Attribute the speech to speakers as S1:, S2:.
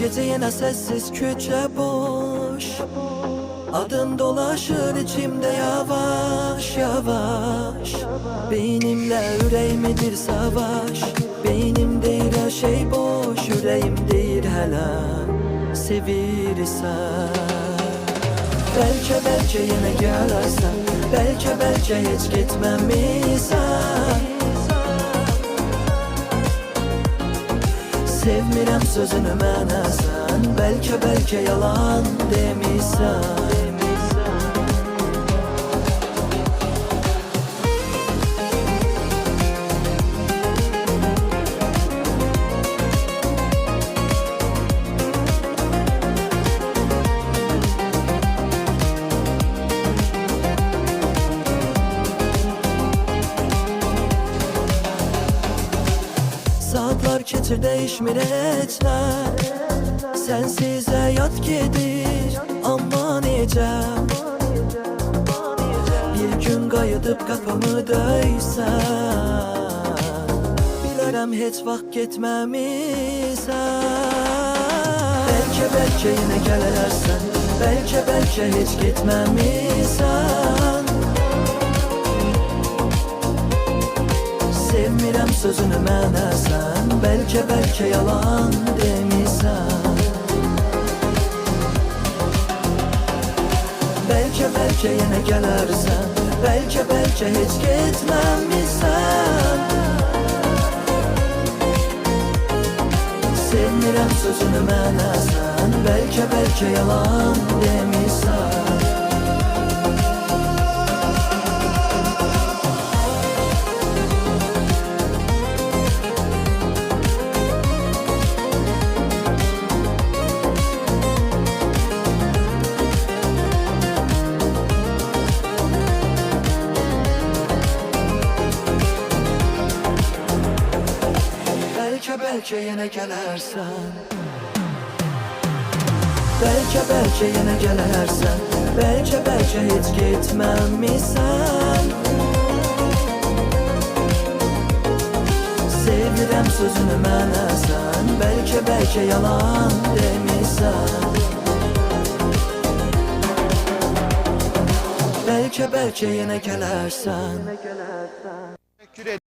S1: gece yine sessiz küçe boş. Adın dolaşır içimde yavaş yavaş. Beynimle yüreğimidir savaş. Beynim değil her şey boş, yüreğim değil hele sevirsen. Belki yine gelersen, belki hiç gitmemişsen. Sevmirəm sözünü mənə sən, belki yalan demişsən. Saatlar keçir değişmir etlər. Sensiz hayat gedir amma necə. Bir gün qayıdıb qapımı döysən, bilərəm heç vaxt getməmisən. Belki yine gələrsən, belki heç getməmisən. Sevmirəm sözünü mənə sən, belki yalan demişsən. Belki yine gələrsən, belki heç getməmisən. Sevmirəm sözünü mənə sən, belki yalan demişsən. Belki yine gələrsən, belki yine gələrsən. Belki heç getməmisən. Sevirəm sözünü mənə sən, belki yalan demişsən. Belki yine gələrsən.